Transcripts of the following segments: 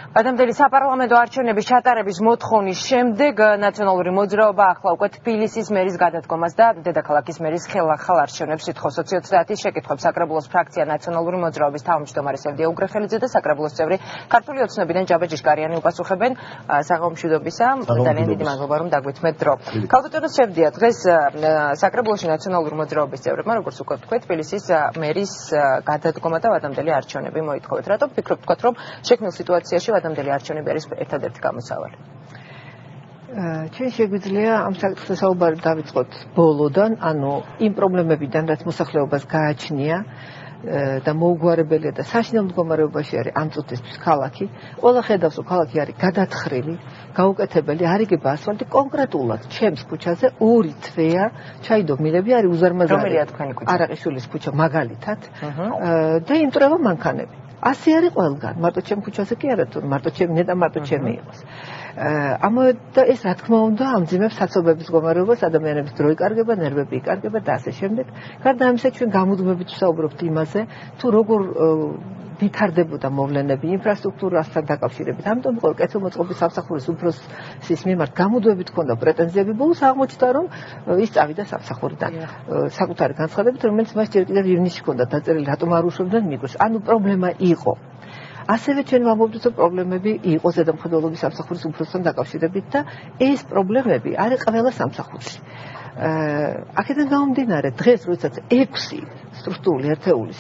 ადამიანის საპარლამენტო არჩევნების ჩატარების მოთხოვნის შემდეგ ნაციონალური მოძრაობა ახლა უკვე თბილისის მერის გადადგომას და დედაქალაქის მერის ხელახალ არჩევნებს ითხოვს. 2030-ის შეკითხვებს საკრებულოს ფრაქცია ნაციონალური მოძრაობის თავმჯდომარე სევდია უგრეხელიძე და საკრებულოს წევრი ქართული ოცნებიდან ჯაბე ჯიშკარიანი უპასუხებენ. საღამომშვიდობისა, ძალიან დიდი მადლობა რომ დაგვითმეთ დრო. ქალბატონო სევდია, დღეს საკრებულოში ნაციონალური მოძრაობის წევრებმა, როგორც უკვე ვთქვით, თბილისის მერის გადადგომა და ვადამდელი არჩევნები მოითხოვეთ. რატომ ფიქრობთ თქვათ, რომ შექმნილ სიტუაციაში ვადამდელი არჩევნები არის ერთადერთი გამოსავალი? ჩვენ შეგვიძლია ამ საკითხზე საუბარი დავიწყოთ ბოლოდან, ანუ იმ პრობლემებიდან, რაც მოსახლეობას გააჩნია და მოუგვარებელია და საშინელ მდგომარეობაში არის ამ წუთისთვის ქალაქი. ყველა ხედავს, რომ ქალაქი არის გადათხრილი, გაუკეთებელი, არ იგება ასფალტი. კონკრეტულად ჩემს ქუჩაზე ორი თვეა ჩაიდო-მილები არის უზარმაზარი. რომელია თქვენი ქუჩა? არაყიშვილის ქუჩა მაგალითად და იმტრევა მანქანები. ასე არის ყველგან, მარტო ჩემ ქუჩაზე კი არა, თუ მარტო ჩემი ნეტა მარტო ჩემი იყოს. ამავე და ეს რა თქმა უნდა ამძიმებს საცობების მდგომარეობას, ადამიანების დრო იკარგება, ნერვები იკარგება და ასე შემდეგ. გარდა ამისა, ჩვენ გამუდმებით ვსაუბრობთ იმაზე, თუ როგორ ვითარდებოდა მოვლენები ინფრასტრუქტურასთან დაკავშირებით. ამიტომ იყო კეთილმოწყობის სამსახურის უფროსის მიმართ გამუდმებით ჰქონდა პრეტენზიები. ბოლოს აღმოჩნდა, რომ ის წავიდა სამსახურიდან საკუთარი განცხადებით, რომელიც მას ჯერ კიდევ ივნისში ჰქონდა დაწერილი, რატომ არ უშვებდნენ მიგვეს. ანუ პრობლემა იყო. ასევე ჩვენ ვამბობთ, რომ პრობლემები იყო ზედამხედველობის სამსახურის უფროსთან დაკავშირებით და ეს პრობლემები არის ყველა სამსახურში. აქედან გამომდინარე, დღეს როდესაც 6 სტრუქტურული ერთეულის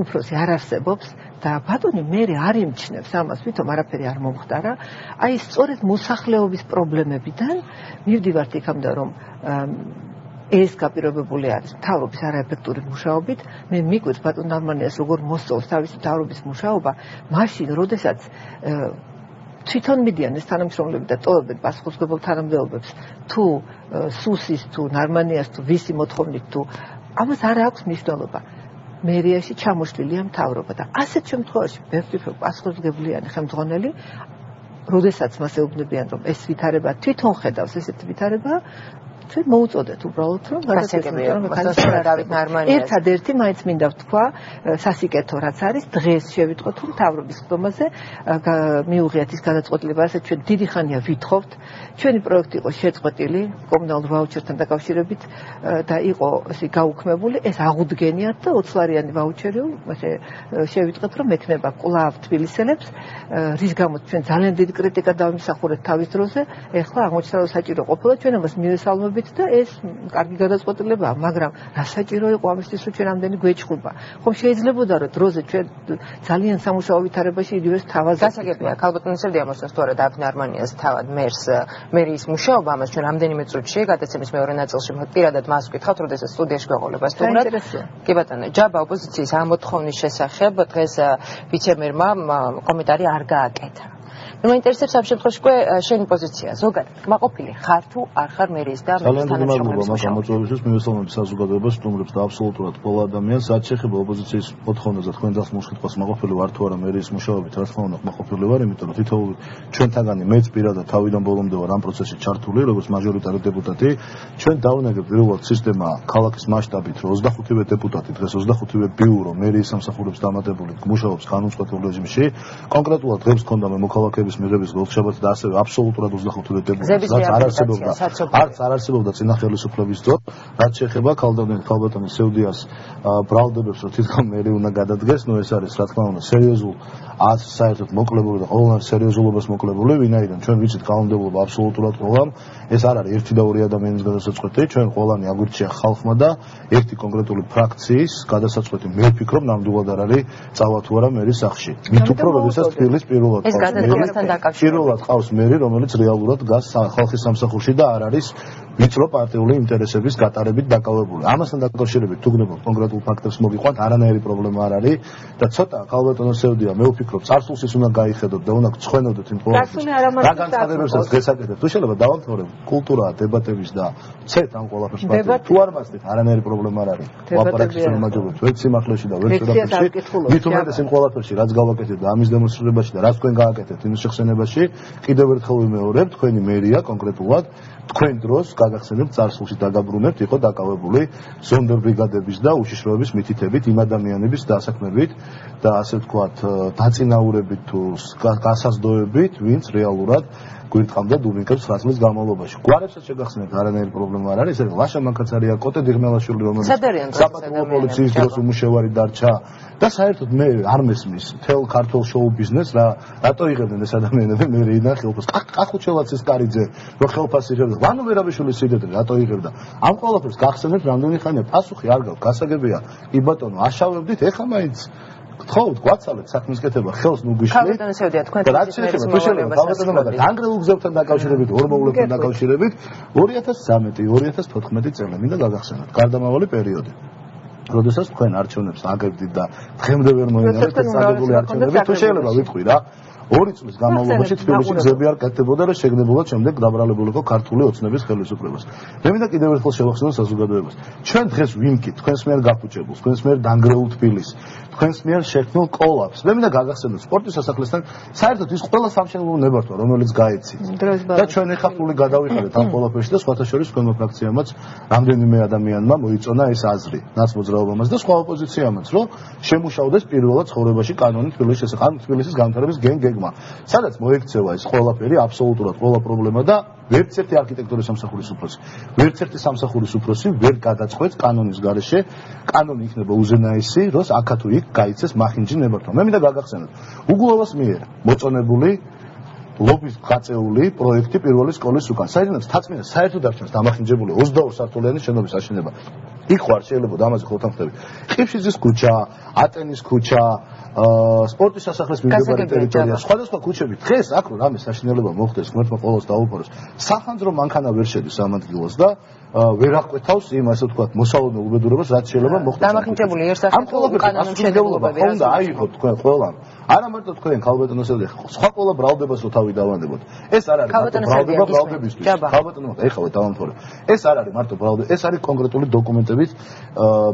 უფროსი არ არსებობს და ბატონი მერე არ იმჩნევს ამას, ვითომ არაფერი არ მომხდარა, აი სწორედ მოსახლეობის პრობლემებიდან მივდივართ იქამდე, რომ ეს გაპირობებული არის მთავრობის არაეფექტური მუშაობით. მე მიკვირს ბატონ ნარმანიას როგორ მოსწონს თავისი მთავრობის მუშაობა, მაშინ, როდესაც თვითონ მიდიან ეს თანამშრომლები და ტოვებენ პასუხისმგებელ თანამდებობებს, თუ სუსის, თუ ნარმანიას, თუ ვისი მოთხოვნით, თუ ამას არ აქვს მნიშვნელობა. მერიაში ჩამოშლილია მთავრობა და ასეთ შემთხვევაში მე ვფიქრობ პასუხისმგებლიანი ხელმძღვანელი, როდესაც მას ეუბნებიან, რომ ეს ვითარება თვითონ ხედავს ესეთი ვითარება, ჩვენ მოუწოდეთ უბრალოდ რომ ერთადერთი მაინც მინდა ვთქვა სასიკეთო რაც არის დღეს შევიტყოთ რომ მთავრობის ხდომაზე მიუღიათ ის გადაწყვეტილება რასაც ჩვენ დიდი ხანია ვითხოვთ ჩვენი პროექტი იყო შეწყვეტილი კომუნალურ ვაუჩერთან დაკავშირებით და იყო ესე გაუქმებული ეს აღუდგენიათ და 20 ლარიანი ვაუჩერი ესე შევიტყოთ რომ ექნება კვლავ თბილისელებს რის გამოც ჩვენ ძალიან დიდი კრიტიკა დავიმსახურეთ თავის დროზე ეხლა აღმოჩნდა რომ საჭირო ყოფილა ჩვენ ამას მივესალმებით და ეს კარგი გადაწყვეტილებაა, მაგრამ რა საჭირო იყო ამისთვის, რომ ჩვენ ამდენი გვეჭხუბა. ხომ შეიძლებოდა რომ დროზე ჩვენ ძალიან სამუშაო ვითარებაში იდივეს თავაზე. გასაგებია, ქალბატონი სევდია მოსწონს თუ არა დაფნე არმანიას თავად მერის მუშაობა, ამას ჩვენ რამდენიმე წუთში გადაცემის მეორე ნაწილში პირადად მას ვკითხავთ, როდესაც სტუდიაში გვეყოლება სტუმრად. კი ბატონო, ჯაბა ოპოზიციის ამ მოთხოვნის შესახებ დღეს ვიცემერმა კომენტარი არ გააკეთა. მაინტერესებს ამ შემთხვევაში შენი პოზიცია ზოგადად კმაყოფილი ხარ თუ არ ხარ მერის და მერის თანამშრომლების მოწვევისთვის მივესალმები საზოგადოებას სტუმრებს და აბსოლუტურად ყველა ადამიანს რაც შეეხება ოპოზიციის მოთხოვნაზე თქვენ ძახს მოშკითხავს კმაყოფილი ვარ თუ არა მერის მუშაობით რა თქმა უნდა კმაყოფილი ვარ იმიტომ რომ თითოეული ჩვენთაგანი მეც პირადად თავიდან ბოლომდე ვარ ამ პროცესში ჩართული როგორც მაჟორიტარი დეპუტატი ჩვენ დავნაგებთ პირველად სისტემა ქალაქის მასშტაბით რომ 25-ვე დეპუტატი დღეს 25-ვე ბიურო მერის სამსახურებს დამატებული მუშაობს განუწყვეტელ რეჟიმში კონკრეტულად დღეს ქონდა მე მოქალაქეების მიღების გულშაბათს და ასევე აბსოლუტურად 25 დეპუტატს არც არ არსებობდა წინა ხელისუფლების დროს რაც შეეხება ქალბატონის სევდიას ბრალდებებს რომ თვითონ მერი უნდა გადადგეს ნუ ეს არის რა თქმა უნდა სერიოზულ საერთოდ მოკლებული და ყოველგვარ სერიოზულობას მოკლებული ვინაიდან ჩვენ ვიცით კანონმდებლობა აბსოლუტურად ყველამ ეს არ არის ერთი და ორი ადამიანის გადასაწყვეტი ჩვენ ყველანი აგვირჩია ხალხმა და ერთი კონკრეტული ფრაქციის გადასაწყვეტი მე ვფიქრობ ნამდვილად არ არის წავა თუ არა მერის სახში მით უფრო როდესაც თბილისის პირველად ყავს მერი რომელიც რეალურად დგას ხალხის სამსახურში და არ არის ვიწრო პარტიული ინტერესების გატარებით დაკავებული ამასთან დაკავშირებით თუ გნებობთ კონკრეტულ ფაქტებს მოგიყვანთ არანაირი პრობლემა არ არის და ცოტა ქალბატონო სევდია მე ვფიქრობ წარსულს ის უნდა გაიხედოთ და უნდა გწვენოდეთ იმ პრობლემებს რა განცხადებებსაც დღეს აკეთებთ თუ შეიძლება დავამთავრებ კულტურა დებატების და ცეთ ამ ყველაფერს პარტიას თუ არ მასწრით არანაირი პრობლემა არ არის ვაპარაკეთ შემაჯობებთ ვერც სიმართლეში და ვერც ურაფერში მით უმეტეს იმ ყველაფერში რაც გავაკეთეთ და ამის დემონსტრირებაში და რაც თქვენ გააკეთეთ იმის შეხსენებაში კიდევ ერთხელ ვიმეორებ თქვენი მერია კონკრეტულად თქვენ დროს გაგახსენებთ წარსულში დაგაბრუნებთ, იყო დაკავებული ზონდერ ბრიგადების და უშიშროების მითითებით იმ ადამიანების დასაქმებით და ასე ვთქვათ, დაწინაურებით თუ გასაზრდოებით, ვინც რეალურად გვირთყამდა დუბინკებს 9 წლის განმავლობაში. გვარებსაც შეგახსენებთ, არანაირი პრობლემა არ არის, ეს ლაშა მანქაცარია, კოტე დიღმელაშვილი, რომელიც საპატრიო პოლიციის დროს უმუშევარი დარჩა და საერთოდ მე არ მესმის თელ ქართულ შოუ ბიზნესს რატო იღებდნენ ეს ადამიანები მერეიდან ხელფას. ყახუჩელაცის კარიძე, რო ხელფას იღებდა, ვანო ვერაბიშვილის სიდიდე რატო იღებდა. ამ ყველაფერს გახსენებთ რამდენი ხანია, პასუხი არ გაქვს, გასაგებია. კი ბატონო, აშავებდით, ეხლა მაინც გთხოვთ, გვაცალეთ საქმის კეთება, ხელს ნუ გიშლით. ქალბატონო შევდიათ, თქვენ ქალბატონო განგრეულ გზებთან დაკავშირებით, ორმოვლებთან დაკავშირებით 2013-2014 წელი მინდა გაგახსენოთ, გარდამავალი პერიოდი. როდესაც თქვენ არჩევნებს აგებდით და დღემდე ვერ მოინერეთ ეს წაგებული არჩევნები, თუ შეიძლება ვიტყვი რა. 2 წლის განმავლობაში თბილისში გზები არ კეთდებოდა და შეგნებულად შემდეგ დაბრალებულიყო ქართული ოცნების ხელისუფლებას. მე მინდა კიდევ ერთხელ შევახსენო საზოგადოებას. ჩვენ დღეს ვიმკით თქვენს მიერ გაფუჭებულს, თქვენს მიერ დანგრეულ თბილისს, თქვენს მიერ შექმნილ კოლაფს. მე მინდა გაგახსენოთ სპორტის სასახლესთან საერთოდ ის ყველა სამშენებლო ნებართვა, რომელიც გაეცით. და ჩვენ ეხლა ფული გადავიხადეთ ამ ყველაფერში და სხვათა შორის თქვენმა ფრაქციამაც რამდენიმე ადამიანმა მოიწონა ეს აზრი, ნაცმოძრაობამაც და სხვა ოპოზიციამაც, რომ შემუშავდეს პირველად ცხოვრებაში კანონი თბილისის შესახებ, თბილისის განვითარების გეგმა. სადაც მოექცევა ეს ყველაფერი, აბსოლუტურად ყველა პრობლემა და ვერც ერთი არქიტექტურის სამსახურის უფროსი, ვერც ერთი სამსახურის უფროსი ვერ გადაწყვეტს კანონის გარეშე, კანონი იქნება უზენაესი, როს აქა თუ იქ გაიცეს მახინჯი ნებართვა. მე მინდა გაგახსენოთ, უგულოვას მიერ მოწონებული ლობის გაწეული პროექტი პირველი სკოლის უკან. საერთოდ თაცმინა საერთოდ არ ჩანს დამახინჯებული 22 სართულიანი შენობის აშენება. იქ ხარ შეიძლება ამაზე ხოლმე ყიფშიძის ქუჩა, ატენის ქუჩა, სპორტის სასახლის მიმდებარე ტერიტორია, სხვადასხვა ქუჩები. დღეს აქ რომ რამე საშინელება მოხდეს, ღმერთმა ყოველს დაუპაროს. სახანძრო მანქანა ვერ შედის ამ ადგილას და ვერ აღკვეთავს იმ ასე ვთქვათ მოსალოდნელ უბედურებას, რაც შეიძლება მოხდეს. დამახინჯებული ერთ-ერთი კანონის შედეგობები უნდა აიღოთ თქვენ ყველამ. არა მარტო თქვენ ქალბატონო სევდე, სხვა ყველა ბრალდებას რო თავი დავანებოთ. ეს არ არის მარტო ბრალდება ბრალდებისთვის. ქალბატონო, ეხლა დავამთავრებ. ეს არ არის მარტო ბრალდება, ეს არის კონკრეტული დოკუმენტებით.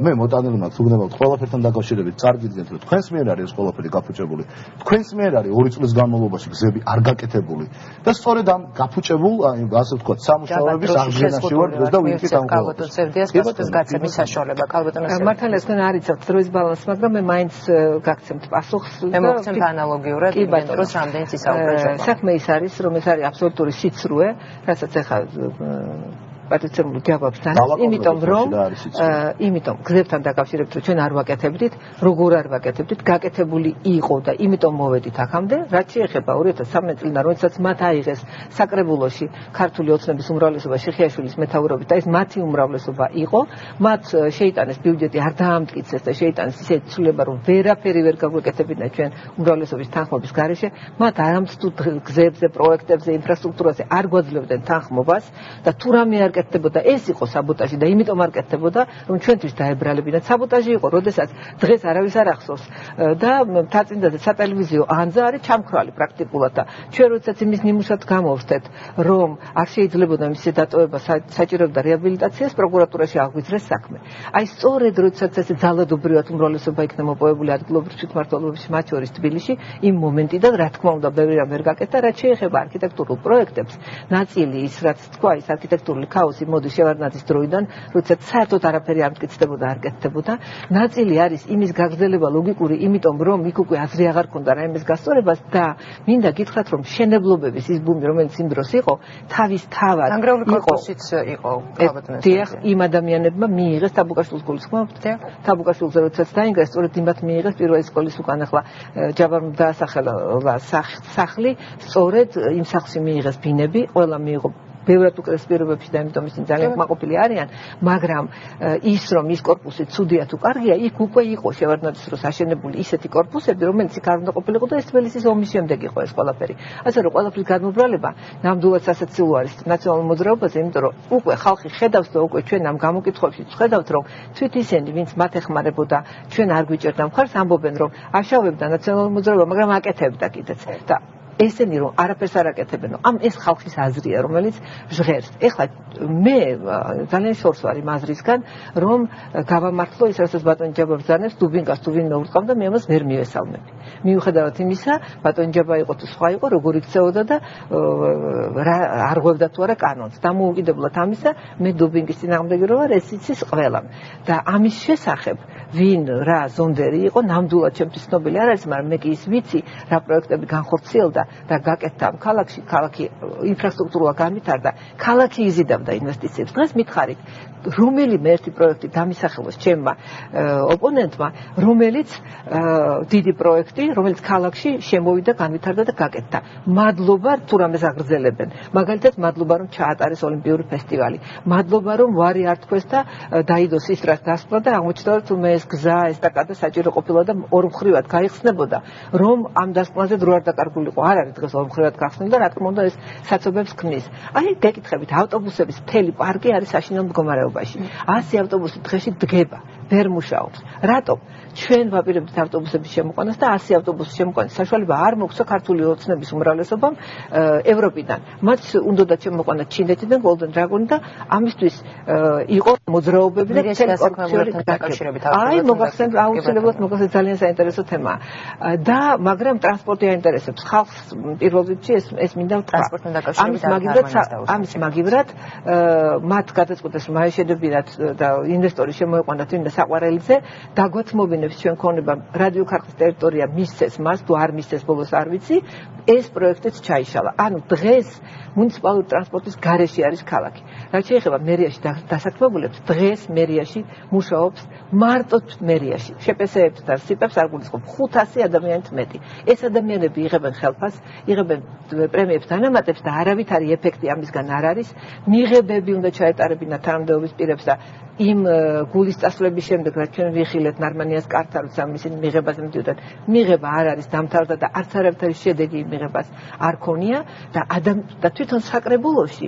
მე მოტანილი მაქვს, უგნებავთ ყველაფერთან დაკავშირებით, წარგიდგენთ, რომ თქვენს მიერ არის ეს ყველაფერი გაფუჭებული. თქვენს მიერ არის 2 წლის განმავლობაში გზები არ გაკეთებული და სწორედ ამ გაფუჭებულ, ასე ვთქვათ, სამუშაოების აღდგენაში ვარ დღეს და ვინკით ამ ქალბატონ სევდიას გასწრების გაცემის საშუალება. ქალბატონო სევდია. მართალია თქვენ არ იცავთ დროის ბალანსს, მაგრამ მე მაინც გაგცემთ პასუხს და მოგცემთ ანალოგიურად იმ დროს რამდენიც ისაუბრეთ. საქმე ის არის, რომ ეს არის აბსოლუტური სიცრუე, რასაც ახლა პატიცემული ჯავაბს დანის, იმიტომ გზებთან დაკავშირებით რომ ჩვენ არ ვაკეთებდით, როგორ არ ვაკეთებდით, გაკეთებული იყო და იმიტომ მოვედით აქამდე, რაც შეეხება 2013 წლიდან, როდესაც მათ აიღეს საკრებულოში ქართული ოცნების უმრავლესობა შიხიაშვილის მეთაურობით და ეს მათი უმრავლესობა იყო, მათ შეიტანეს ბიუჯეტი არ დაამტკიცეს და შეიტანეს ისეთი ცვლილება, რომ ვერაფერი ვერ გაგვეკეთებინა ჩვენ უმრავლესობის თანხმობის გარეშე, მათ არამცდუ გზებზე, პროექტებზე, ინფრასტრუქტურაზე არ გვაძლევდნენ თანხმობას და თუ რამე არ კეთდებოდა, ეს იყო საბოტაჟი და იმიტომ არ კეთდებოდა, რომ ჩვენთვის დაებრალებინათ. საბოტაჟი იყო, როდესაც დღეს არავის არ ახსოვს და თაწინდაზე სატელევიზიო ანძა არის ჩამქრალი პრაქტიკულად და ჩვენ როდესაც იმის ნიმუშად გამოვხდეთ, რომ არ შეიძლებოდა მისი დატოვება საჭიროებდა რეაბილიტაციას, პროკურატურაში აღვიძრეს საქმე. აი სწორედ როდესაც ესე ძალადობრივად უმრავლესობა იქნა მოპოვებული ადგილობრივ თვითმმართველობაში, მათ შორის თბილისში, იმ მომენტიდან რა თქმა უნდა ბევრი რამ ვერ გაკეთდა, რაც შეეხება არქიტექტურულ პროექტებს. ნაწილი ის რაც თქვა, ის არქიტექტურული ქაოსი მოდის შევარდნაძის დროიდან, როდესაც საერთოდ არაფერი არ მტკიცდებოდა, არ კეთდებოდა. ნაწილი არის იმის გაგრძელება ლოგიკური, იმიტომ რომ იქ უკვე აზრი აღარ ქონდა რაიმეს გასწორებას და მინდა გითხრათ, რომ მშენებლობების ის ბუმი, რომელიც იმ დროს იყო, თავის თავად დანგრეული კორპუსიც იყო. დიახ, იმ ადამიანებმა მიიღეს თაბუკაშვილის გულისხმობთ. თაბუკაშვილზე როდესაც დაინგრეს, სწორედ იმათ მიიღეს პირველი სკოლის უკან ახლა ჯაბარმა დაასახელა სახლი, სწორედ იმ სახლში მიიღეს ბინები, ყველა მიიღო ბევრად უკრეს პირობებში და იმიტომ ისინი ძალიან კმაყოფილი არიან, მაგრამ ის რომ ის კორპუსი ცუდია თუ კარგია, იქ უკვე იყო შევარდნაძის დროს აშენებული ისეთი კორპუსები, რომელიც იქ არ უნდა ყოფილიყო და ეს თბილისის ომის შემდეგ იყო ეს ყველაფერი. ასე რომ ყველაფრის გადმობრალება ნამდვილად სასაცილო არის ნაციონალურ მოძრაობაზე, იმიტომ რომ უკვე ხალხი ხედავს და უკვე ჩვენ ამ გამოკითხვებში ხედავთ, რომ თვით ისინი, ვინც მათ ეხმარებოდა, ჩვენ არ გვიჭერდა მხარს, ამბობენ, რომ აშავებდა ნაციონალურ მოძრაობა, მაგრამ აკეთებდა კიდეც. და ესენი რომ არაფერს არ აკეთებენ, ამ ეს ხალხის აზრია, რომელიც ჟღერს. ეხლა მე ძალიან შორს ვარ იმ აზრისგან, რომ გავამართლო ის რასაც ბატონი ჯაბა ბრძანებს, დუბინგას თუ ვინმე ურწყავდა, მე ამას ვერ მივესალმები. მიუხედავად იმისა, ბატონი ჯაბა იყო თუ სხვა იყო, როგორ იქცეოდა და არ ღვევდა თუ არა კანონს. დამოუკიდებლად ამისა, მე დუბინგის წინააღმდეგი რო ვარ, ეს იცის ყველამ. და ამის შესახებ ვინ რა ზონდერი იყო, ნამდვილად ჩემთვის ცნობილი არ არის, მაგრამ მე კი ის ვიცი, რა პროექტები განხორციელდა და გაკეთდა ამ ქალაქში, ქალაქი ინფრასტრუქტურულად განვითარდა, ქალაქი იზიდავდა ინვესტიციებს. დღეს მითხარით, რომელიმე ერთი პროექტი დამისახელოს ჩემმა ოპონენტმა, რომელიც დიდი პროექტი, რომელიც ქალაქში შემოვიდა, განვითარდა და გაკეთდა. მადლობა თუ რამეს აგრძელებენ. მაგალითად, მადლობა რომ ჩაატარეს ოლიმპიური ფესტივალი. მადლობა რომ ვარი არ თქვეს და დაიდოს ის რაც დასწრა და აღმოჩნდა რომ ეს გზა, ესტაკადა საჭირო ყოფილა და ორმხრივად გაიხსნებოდა, რომ ამ დასკვნაზე დრო არ დაკარგულიყო. არ არის დღეს ორმხრივად გახსნილი და რა თქმა უნდა ეს საცობებს ქმნის. აი გეკითხებით, ავტობუსების მთელი პარკი არის საშინელ მდგომარეობაში. 100 ავტობუსი დღეში დგება, ვერ მუშაობს. რატომ? ჩვენ ვაპირებთ ავტობუსების შემოყვანას და 100 ავტობუსის შემოყვანის საშუალება არ მოგვცა ქართული ოცნების უმრავლესობამ ევროპიდან. მათ უნდოდა შემოყვანა ჩინეთიდან, Golden Dragon და ამისთვის იყო მოძრაობები და აი მოგახსენებთ აუცილებლად მოგახსენებთ ძალიან საინტერესო თემაა. და მაგრამ ტრანსპორტი აინტერესებს ხალხს პირველ რიგში ეს მინდა ვთქვა. ამის მაგივრად მათ გადაწყვეტეს რომ აეშედებინათ და ინვესტორი შემოეყვანათ ვინმე საყვარელიძე დაგვეთმობინებს ჩვენ ქონებამ რადიო ქართლის ტერიტორია მისცეს მას თუ არ მისცეს ბოლოს არ ვიცი ეს პროექტიც ჩაიშალა. ანუ დღეს მუნიციპალური ტრანსპორტის გარეშე არის ქალაქი. რაც შეეხება მერიაში დასაქმებულებს, დღეს მერიაში მუშაობს მარტო მერიაში. შეპესეებს და სიპებს არ გულისხმობ 500 ადამიანით მეტი. ეს ადამიანები იღებენ ხელფასს, იღებენ პრემიებს დანამატებს და არავითარი ეფექტი ამისგან არ არის. მიღებები უნდა ჩაეტარებინათ თანამდებობის პირებს და იმ გულის წასვლების შემდეგ რაც ჩვენ ვიხილეთ ნარმანიას კარტა როცა მისი მიღებაზე მიდიოდათ მიღება არ არის დამთავრდა და არც არავითარი შედეგი მიღებას არ ქონია და თვითონ საკრებულოში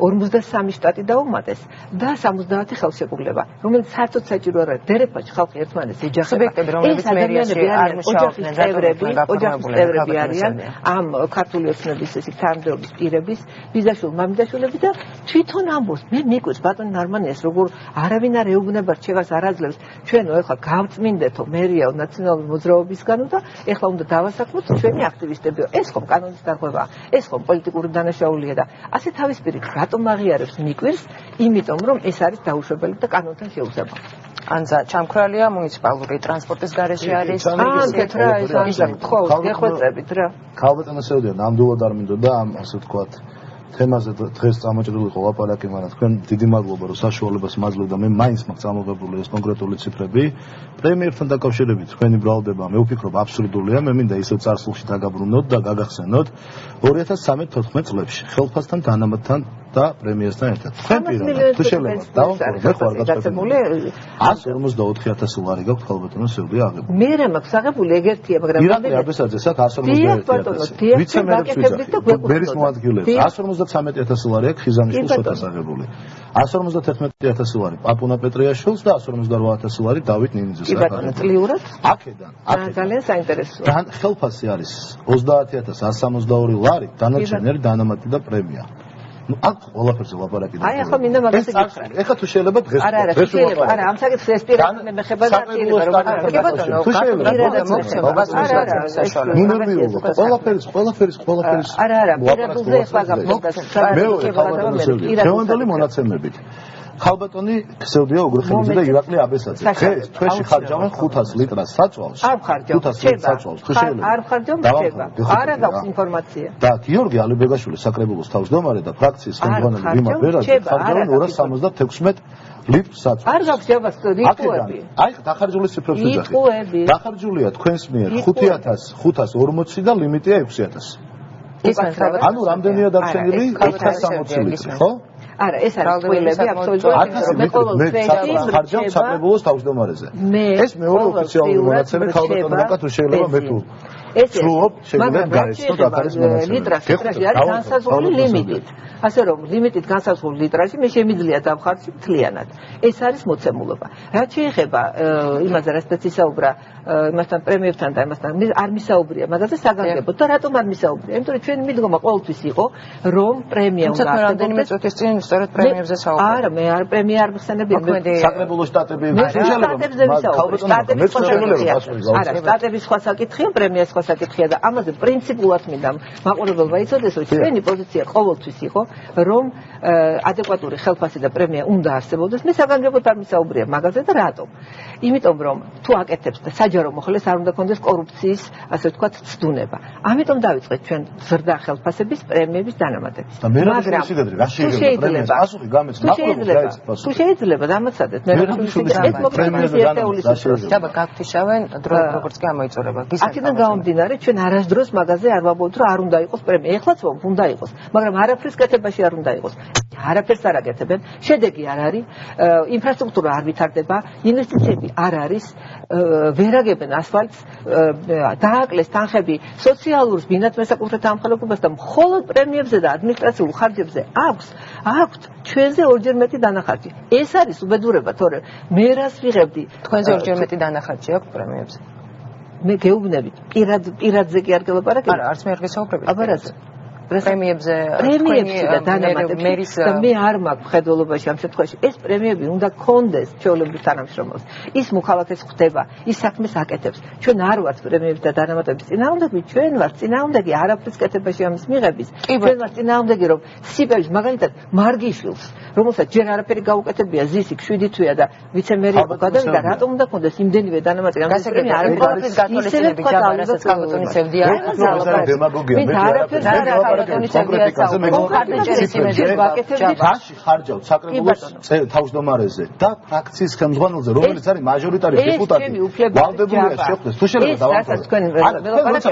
53 შტატი დაუმატეს და 70 ხელშეკრულება რომელიც საერთოდ საჭირო არ არის დერეფაში ხალხი ერთმანეთს ეჯახება ეს ადამიანები არ მუშაობდნენ ოჯახის წევრები არიან ამ ქართული ოცნების ეს თანამდებობის პირების ბიზაშვილ მამიდაშვილები და თვითონ ამბობს მე მიკვირს ბატონ ნარმანიას როგორ არავინ არ ეუბნება რჩევას არ აძლევს ჩვენო ეხლა გავწმინდეთო მერიაო ნაციონალური მოძრაობისგანო და ეხლა უნდა დავასაქმოთ ჩვენი აქტივისტები ეს ხომ კანონის დარღვევაა ეს ხომ პოლიტიკური დანაშაულია და ასე თავისპირით რატომ აღიარებს მიკვირს იმიტომ რომ ეს არის დაუშვებელი და კანონთან შეუსაბამო ანზა ჩამქრალია მუნიციპალური ტრანსპორტის გარეშე არის რა ეს არის ხო გეხვეწებით რა ქალბატონო სევდია ნამდვილად არ მინდოდა ამ ასე ვთქვათ თემაზე დღეს წამოჭრილი იყო ლაპარაკი, მაგრამ თქვენ დიდი მადლობა რომ საშუალებას მაძლევთ და მე მაინც მაქვს წამოღებული ეს კონკრეტული ციფრები. პრემიერთან დაკავშირებით თქვენი ბრალდება მე ვფიქრობ აბსურდულია, მე მინდა ისევ წარსულში დაგაბრუნოთ და გაგახსენოთ 2013-14 წლებში ხელფასთან დანამატთან და პრემიასთან ერთად. თქვენ პირადად თუ შეიძლება დავამყურო, მე ხარ გაწყვეტილი 154,000 ლარი გაქვთ ქალბატონო სევდია აღებული. მე რა მაქვს აღებული ეგერთია, მაგრამ ირაკლი აბესაძე საქმე 151,000. ვიცე-მერის მოადგილეებს 153,000 ლარი აქვს ხიზანიშვილს შოთას აღებული. 151,000 ლარი პაპუნა პეტრიაშვილს და 158,000 ლარი დავით ნინიძეს. კი ბატონო, წლიურად? აქედან. ძალიან საინტერესოა. და ხელფასი არის 30,162 ლარი, დანარჩენები დანამატი და პრემია. ну აქ ყველაფერზე ლაპარაკი და აი ახლა მინდა მაგას ეკითხა. ეხლა თუ შეიძლება დღეს არა ამ საკითხს ეს პირადად მე მეხება და შეიძლება რომ კი ბატონო კატურირება მოხსენებას ნუმერიულო ყველაფერის არა პირადულზე ეხლა გაფრთხილდა ჩვენდელი მონაცემებით ქალბატონი ქსევდია უგრხელიძე და ირაკლი აბესაძე დღეს თვეში ხარჯავენ 500 ლიტრას საწვავს არ ხარჯავ 500 ლიტრას საწვავს თუ შეიძლება არ ხარჯავ არა გაქვს ინფორმაცია და გიორგი ალიბეგაშვილი საკრებულოს თავმჯდომარე და ფრაქციის ხელმძღვანელი ვიმარ ბერაძე ხარჯავენ 270 ლიტრს საწვავს არ გაქვს ჯაბას რიტუები აი დახარჯული ციფრებს ვეძახი დახარჯულია თქვენს მიერ 5,540 და ლიმიტია 6,000 ანუ რამდენია დარჩენილი 460 ლიტრი ხო არა ეს არის ყველები აბსოლუტურად მე ყოველ დღეში ხარჯავ საკრებულოს თავმჯდომარეზე ეს მეორე ოფიციალური მონაცემი ქალბატონო ბაკა თუ შეიძლება მე თუ ვსრულობ, შეგიძლიათ გაეცნოთ აქ არის მონაცემები. ლიტრაში არის განსაზღვრული ლიმიტით. ასე რომ ლიმიტით განსაზღვრული litrაში მე შემიძლია დავხარჯო მთლიანად. ეს არის მოცემულობა. რაც შეეხება იმაზე, რასაც ისაუბრა იმასთან პრემიებთან და იმასთან არ მისაუბრია, მაგაზე საგანგებოდ და რატომ არ მისაუბრია? იმიტომ რომ ჩვენ მიდგომა ყოველთვის იყო, რომ პრემია უნდა არსებობდეს. რამდენიმე წუთის წინ სწორედ პრემიებზე საუბრობ. არა, მე არ პრემია არ მიხსენებია. საკრებულო შტატები არა, შტატების სხვა საკითხია, პრემიას სხვა საკითხია და ამაზე პრინციპულად მინდა მაყურებელმა იცოდეს, რომ ჩვენი პოზიცია ყოველთვის იყო რომ ადეკვატური ხელფასი და პრემია უნდა არსებობდეს. მე საგანგებოდ არ მისაუბრია მაგაზე და რატომ? იმიტომ რომ თუ აკეთებს და საჯარო მოხელეს არ უნდა კონდეს კორუფციის, ასე ვთქვათ, ცდუნება. ამიტომ დავიწყეთ ჩვენ ზრდა ხელფასების პრემიების დანამატების. მაგრამ თუ შეიძლება დამაცადეთ მე ჯაბა გაგთიშავენ როგორც გამოიწურება. აქედან გამომდინარე ჩვენ არასდროს მაგაზე არ ვამბობთ რომ არ უნდა იყოს პრემია. ეხლაც უნდა იყოს, მაგრამ არაფრის კეთებაში არ უნდა იყოს. არაფერს არ აკეთებენ, შედეგი არ არის, ინფრასტრუქტურა არ ვითარდება, ინვესტიციები არ არის, ვერ აგებენ ასფალტს, დააკლეს თანხები სოციალურ ბინადმესაკუთრეთა ამხელებობას და მხოლოდ პრემიებზე და ადმინისტრაციულ ხარჯებზე აქვთ ჩვენზე ორჯერ მეტი დანახარჯი. ეს არის უბედურება, თორემ მე რას ვიღებდი? თქვენზე ორჯერ მეტი დანახარჯი აქვს პრემიებზე. მე გეუბნებით, პირადზე კი არ გელაპარაკებ. არა, არც მე არ გესაუბრებით. აბა რაზე? პრემიებზე და დანამატებში და მე არ მაქვს ხედველობაში ამ შემთხვევაში ეს პრემიები უნდა გქონდეს ჩვეულებრივ თანამშრომელს. ის მოქალაქეს ხვდება, ის საქმეს აკეთებს. ჩვენ არ ვართ პრემიების და დანამატების წინააღმდეგი, ჩვენ ვართ წინააღმდეგი არაფრის კეთებაში ამის მიღების. ჩვენ ვართ წინააღმდეგი რომ სიპელის მაგალითად მარგიშვილს, რომელსაც ჯერ არაფერი გაუკეთებია, ზისი 7 თვეა და ვიცემერი გადავიდა, რატომ უნდა გქონდეს იმდენივე დანამატი? ამას პრემია არ არის გათვალისწინებით ჯაბა, რასაც კალბატონი წევდია. დემაგოგია მე ხარჯავთ საკრებულოს თავმჯდომარეზე და ფრაქციის ხელმძღვანელზე, რომელიც არის მაჟორიტარი დეპუტატი. ვალდებულია შეხვდეს. თუ შეიძლება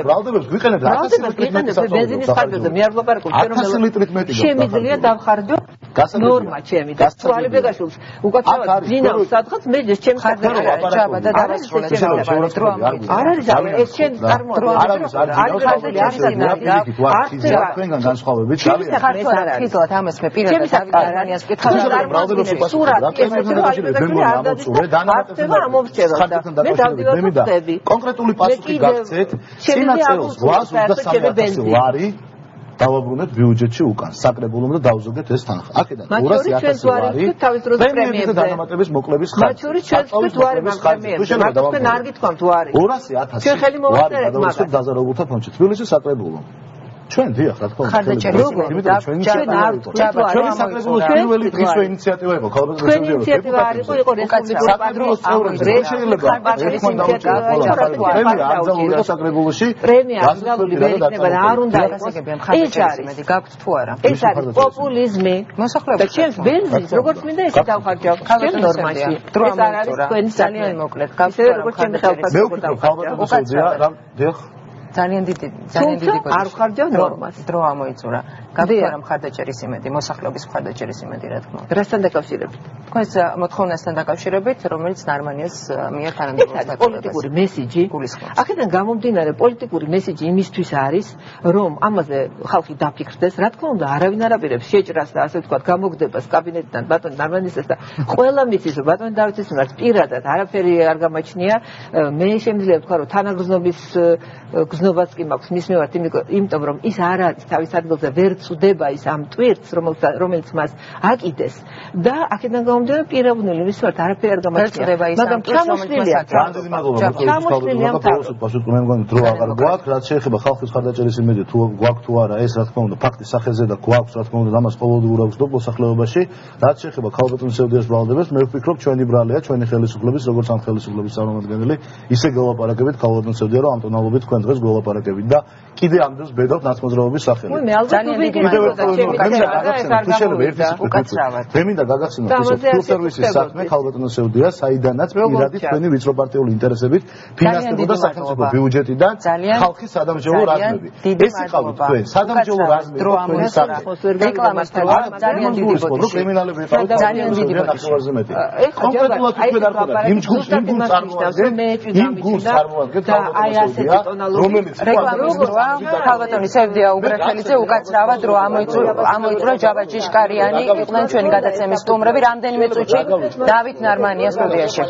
ვალდებებს გვიყენებთ 1000 ბენზინის ხარჯზე, მე არ ვლაპარაკობ, რომ ლიტრით მეტი შემიძლია დავხარჯო ნორმა ჩემი და თვალი ბეგაშვილს უკაცრავად ძინავს სადღაც მე ჩემს ხარჯზე ჯაბა და დავასრულეთ არ არის ეს ჩვენ თქვენგან განსხვავებით ხილად ამას მე პირადად დავიდანიას ვკითხავ კონკრეტული პასუხი გაგცეთ წინა წელს 823 ლარი დავაბრუნეთ ბიუჯეტში უკან საკრებულომ და დავზოგეთ ეს თანხა. აქედან 200.000 ლარი პრემიების და დანამატების მოკლების ხარჯი. მათ შორის ჩვენ ვთვარი პრემიებს. თქვენ არ გითქვამთ თუ არის. 200.000 ჩვენ ხელი მოვაწერეთ მაგას. დაზარალულთა ფონდში თბილისის საკრებულომ. ჩვენ დიახ, რა თქმა უნდა. ჩვენი საკრებულოს პირველი დღისვე ინიციატივა იყო ქალბატონის ჩვენი ინიციატივა არ იყო რესპუბლიკური საკრებულოს წევრები. შეიძლება პრემია აკრძალულიყო საკრებულოში. პრემია აკრძალული ვერ იქნება და არ უნდა იყოს. ეს არის გაქვთ თუ არა? ეს არის პოპულიზმი. მოსახლეობა ჩვენს ბენზინს როგორც მინდა ესე დავხარჯავ. ჩვენ ნორმაში. ეს არ არის თქვენი ძალიან მოკლედ. გაქვთ როგორც ჩემი ხელფასი დავხარჯავ. რა დიახ ძალიან დიდი არ ხარჯავ ნორმას. დრო ამოიწურა. გავიქარა მხარდაჭერის იმედი, მოსახლეობის მხარდაჭერის იმედი, რა თქმა უნდა. რასთან დაკავშირებით? თქვენს მოთხოვნასთან დაკავშირებით, რომელიც ნარმანიას მიერ თანამდებობს. პოლიტიკური მესიჯი. აქედან გამომდინარე პოლიტიკური მესიჯი იმისთვის არის, რომ ამაზე ხალხი დაფიქრდეს, რა თქმა უნდა, არავინ არ აპირებს შეჭრას და ასე ვთქვათ, გამოგდებას კაბინეტიდან ბატონ ნარმანიასთან და ყველა მისის რომ ბატონ დავითის მიმართ პირადად არაფერი არ გამაჩნია, მე შემიძლია ვთქვა, რომ თანაგრძნობის გზნობაც კი მაქვს მის მიმართ, იმიტომ რომ ის არ არის თავის ადგილზე ვერ წვდება ის ამ ტვირთს, რომელიც მას აკიდეს და აქედან გამომდინარე პიროვნული მის მიმართ არაფერი არ გამაჩნია. მაგრამ ჩამოსვლილია. ჩამოსვლილია პასუხი მე მგონი დრო აღარ გვაქვს, რაც შეეხება ხალხის მხარდაჭერის იმედი თუ გვაქვს თუ არა, ეს რა თქმა უნდა ფაქტის სახელზე და გვაქვს რა თქმა უნდა ამას ყოველდღიურად ვსდობ მოსახლეობაში. რაც შეეხება ქალბატონის სევდიას ბრალდებას, მე ვფიქრობ ჩვენი ბრალია, ჩვენი ხელისუფლების, როგორც ამ ხელისუფლების წარმომადგენელი, ისე გველაპარაკებით ქალბატონის სევდია, რომ ამ ტონალობით თქვენ დღეს გველაპარაკებით და კიდე ამ დროს ბედავთ ნაცმოძრაობის სახელით. მე მინდა გაგახსენოთ ეს ფილსერვისის საქმე ქალბატონის სევდია, საიდანაც პირადი თქვენი ვიწროპარტიული ინტერესებით ფინანსდებოდა სახელმწიფო ბიუჯეტიდან ხალხის სადამსჯელო რაზმები. ეს იყავით თქვენ სადამსჯელო რაზმები თქვენი საქმე. რეკლამას ძალიან დიდი ბოდიში. კრიმინალები იყავით ძალიან დიდი ნახევარზე მეტი. კონკრეტულად თქვენ არ ხართ იმ ჯგუფს წარმოადგენთ, რომ მე რეკლამის დროა ქალბატონი სევდია უგრეხელიძე უკაცრავად დრო ამოიწურა ჯაბა ჭიშკარიანი იყვნენ ჩვენი გადაცემის სტუმრები რამდენიმე წუთში დავით ნარმანია სტუდიაში